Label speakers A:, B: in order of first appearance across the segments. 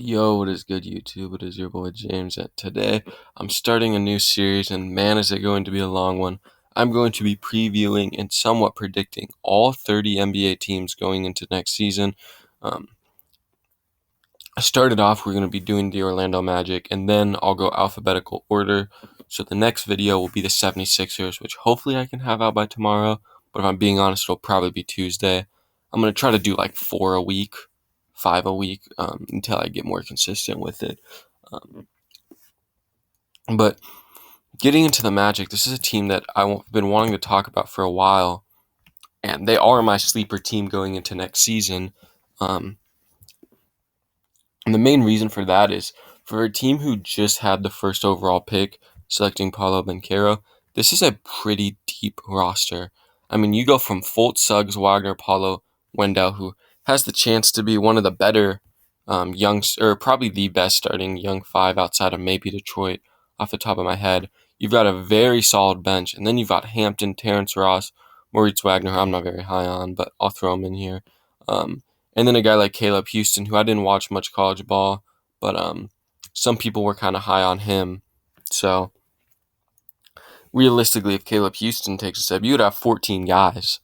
A: Yo, what is good, YouTube? It is your boy James, and today I'm starting a new series, and man, is it going to be a long one. I'm going to be previewing and somewhat predicting all 30 NBA teams going into next season. Um, I started off, we're going to be doing the Orlando Magic, and then I'll go alphabetical order. So the next video will be the 76ers, which hopefully I can have out by tomorrow, but if I'm being honest, it'll probably be Tuesday. I'm going to try to do like 4 a week, 5 a week, until I get more consistent with it. Um, but getting into the Magic, this is a team that I've been wanting to talk about for a while, and they are my sleeper team going into next season. Um, and the main reason for that is for a team who just had the first overall pick, selecting Paolo Banchero, this is a pretty deep roster. I mean, you go from Fultz, Suggs, Wagner, Paolo, Wendell, who has the chance to be one of the better or probably the best starting young five outside of maybe Detroit off the top of my head. You've got a very solid bench, and then you've got Hampton, Terrence Ross, Moritz Wagner, who I'm not very high on, but I'll throw him in here. And then a guy like Caleb Houston, who I didn't watch much college ball, but some people were kind of high on him. So realistically, if Caleb Houston takes a step, you would have 14 guys.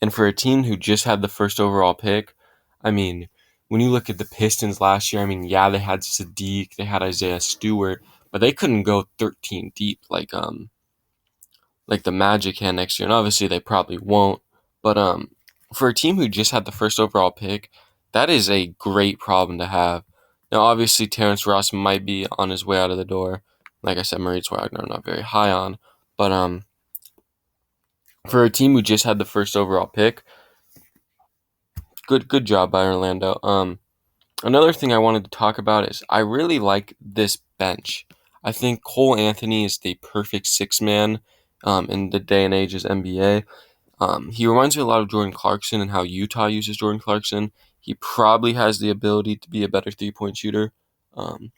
A: And for a team who just had the first overall pick, I mean, when you look at the Pistons last year, I mean, yeah, they had Sadiq, they had Isaiah Stewart, but they couldn't go 13 deep like the Magic can next year. And obviously they probably won't. But for a team who just had the first overall pick, that is a great problem to have. Now, obviously, Terrence Ross might be on his way out of the door. Like I said, Moritz Wagner, I'm not very high on. But for a team who just had the first overall pick, good job by Orlando. Another thing I wanted to talk about is I really like this bench. I think Cole Anthony is the perfect six man in the day and age as NBA. He reminds me a lot of Jordan Clarkson and how Utah uses Jordan Clarkson. He probably has the ability to be a better 3-point shooter, um,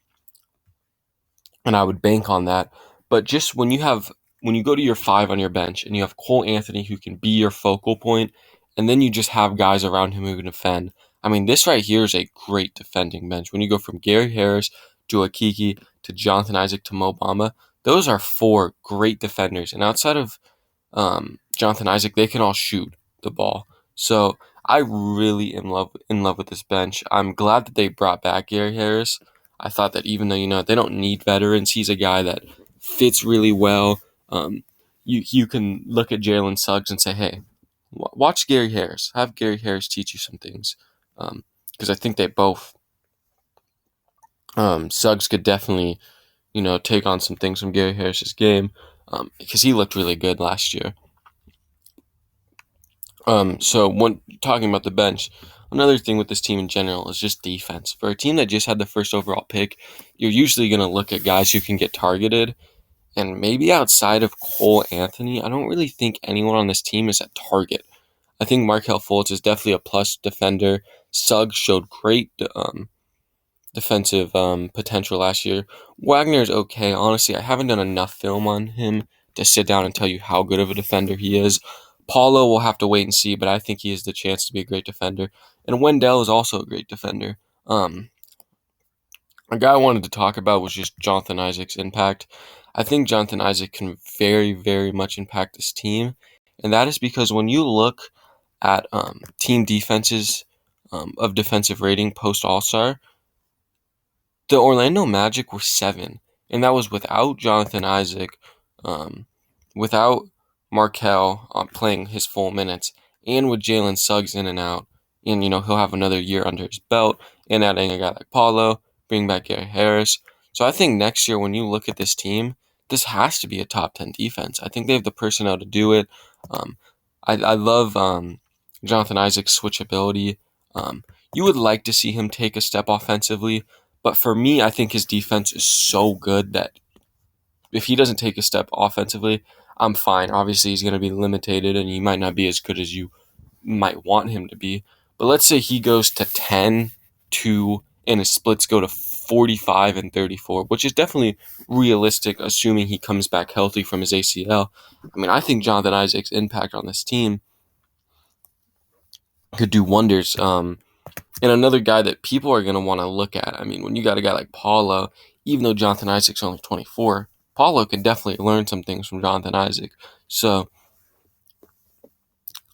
A: and I would bank on that. But just when you go to your five on your bench and you have Cole Anthony who can be your focal point, and then you just have guys around him who can defend. I mean, this right here is a great defending bench. When you go from Gary Harris to Akiki to Jonathan Isaac to Mo Bamba, those are four great defenders. And outside of Jonathan Isaac, they can all shoot the ball. So I really am in love with this bench. I'm glad that they brought back Gary Harris. I thought that even though they don't need veterans, he's a guy that fits really well. You can look at Jalen Suggs and say, hey, watch Gary Harris. Have Gary Harris teach you some things, because I think they both. Suggs could definitely take on some things from Gary Harris's game, because he looked really good last year. So when talking about the bench, another thing with this team in general is just defense. For a team that just had the first overall pick, you're usually going to look at guys who can get targeted. And maybe outside of Cole Anthony, I don't really think anyone on this team is a target. I think Markelle Fultz is definitely a plus defender. Suggs showed great defensive potential last year. Wagner is okay. Honestly, I haven't done enough film on him to sit down and tell you how good of a defender he is. Paulo will have to wait and see, but I think he has the chance to be a great defender. And Wendell is also a great defender. A guy I wanted to talk about was just Jonathan Isaac's impact. I think Jonathan Isaac can very, very much impact this team. And that is because when you look at team defenses of defensive rating post All-Star, the Orlando Magic were 7, and that was without Jonathan Isaac, without Markelle playing his full minutes, and with Jalen Suggs in and out. And, he'll have another year under his belt, and adding a guy like Paulo, bring back Gary Harris. So I think next year when you look at this team, this has to be a top 10 defense. I think they have the personnel to do it. I love Jonathan Isaac's switchability. You would like to see him take a step offensively, but for me, I think his defense is so good that if he doesn't take a step offensively, I'm fine. Obviously, he's going to be limited, and he might not be as good as you might want him to be. But let's say he goes to 10, 2, and his splits go to 45 and 34, which is definitely realistic, assuming he comes back healthy from his ACL. I mean, I think Jonathan Isaac's impact on this team could do wonders. And another guy that people are going to want to look at, I mean, when you got a guy like Paulo, even though Jonathan Isaac's only 24, Paulo can definitely learn some things from Jonathan Isaac. So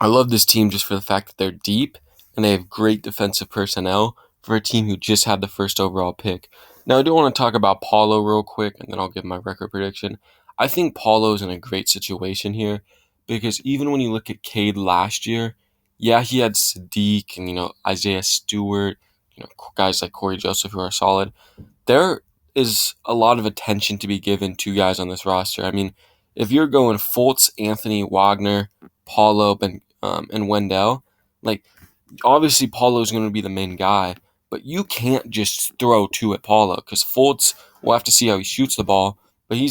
A: I love this team just for the fact that they're deep and they have great defensive personnel for a team who just had the first overall pick. Now, I do want to talk about Paulo real quick, and then I'll give my record prediction. I think Paulo's in a great situation here because even when you look at Cade last year, yeah, he had Sadiq and, Isaiah Stewart, guys like Corey Joseph who are solid. There is a lot of attention to be given to guys on this roster. I mean, if you're going Fultz, Anthony, Wagner, Paulo, and Wendell, like obviously Paulo is going to be the main guy, but you can't just throw two at Paulo because Fultz, we'll have to see how he shoots the ball, but he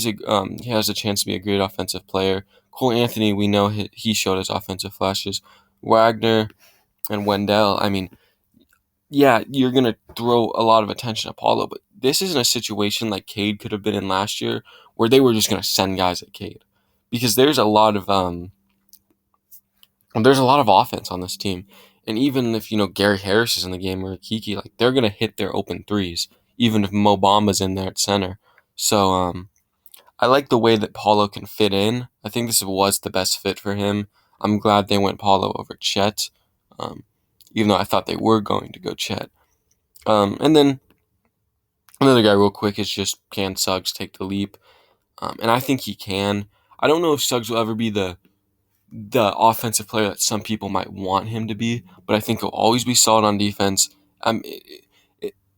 A: has a chance to be a great offensive player. Cole Anthony, we know he showed his offensive flashes. Wagner and Wendell, I mean, yeah, you're going to throw a lot of attention at Paulo, but this isn't a situation like Cade could have been in last year where they were just going to send guys at Cade because there's a lot of offense on this team. And even if, Gary Harris is in the game or Kiki, like they're going to hit their open threes, even if Mo Bamba's in there at center. So I like the way that Paulo can fit in. I think this was the best fit for him. I'm glad they went Paulo over Chet, um, even though I thought they were going to go Chet. And then another guy real quick is just can Suggs take the leap? And I think he can. I don't know if Suggs will ever be the offensive player that some people might want him to be, but I think he'll always be solid on defense.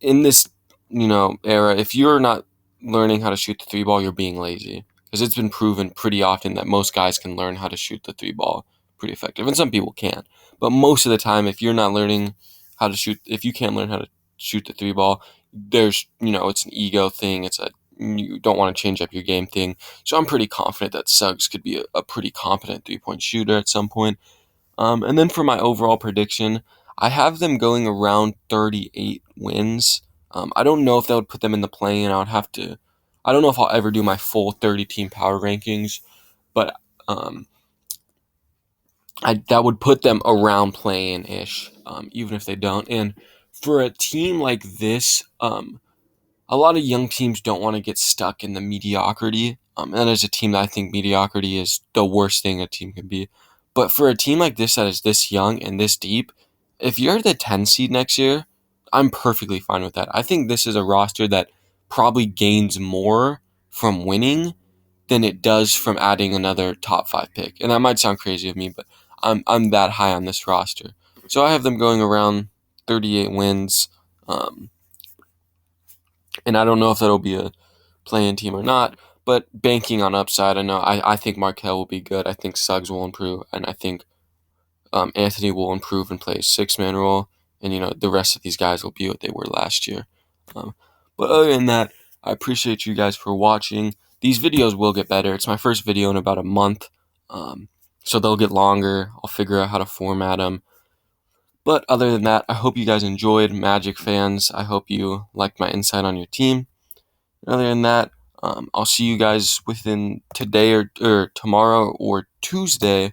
A: In this, era, if you're not learning how to shoot the three ball, you're being lazy because it's been proven pretty often that most guys can learn how to shoot the three ball pretty effective, and some people can't. But most of the time, if you're not learning how to shoot, if you can't learn how to shoot the three ball, it's an ego thing. You don't want to change up your game thing. So I'm pretty confident that Suggs could be a pretty competent 3-point shooter at some point. And then for my overall prediction, I have them going around 38 wins. I don't know if that would put them in the play-in. I don't know if I'll ever do my full 30-team power rankings, but that would put them around play-in-ish, even if they don't. And for a team like this, a lot of young teams don't want to get stuck in the mediocrity. And as a team, I think mediocrity is the worst thing a team can be. But for a team like this that is this young and this deep, if you're the 10 seed next year, I'm perfectly fine with that. I think this is a roster that probably gains more from winning than it does from adding another top 5 pick. And that might sound crazy of me, but I'm that high on this roster. So I have them going around 38 wins. And I don't know if that'll be a play-in team or not, but banking on upside, I think Markelle will be good. I think Suggs will improve, and I think Anthony will improve and play a six-man role, and the rest of these guys will be what they were last year. But other than that, I appreciate you guys for watching. These videos will get better. It's my first video in about a month, so they'll get longer. I'll figure out how to format them. But other than that, I hope you guys enjoyed, Magic fans. I hope you liked my insight on your team. Other than that, I'll see you guys within today or tomorrow or Tuesday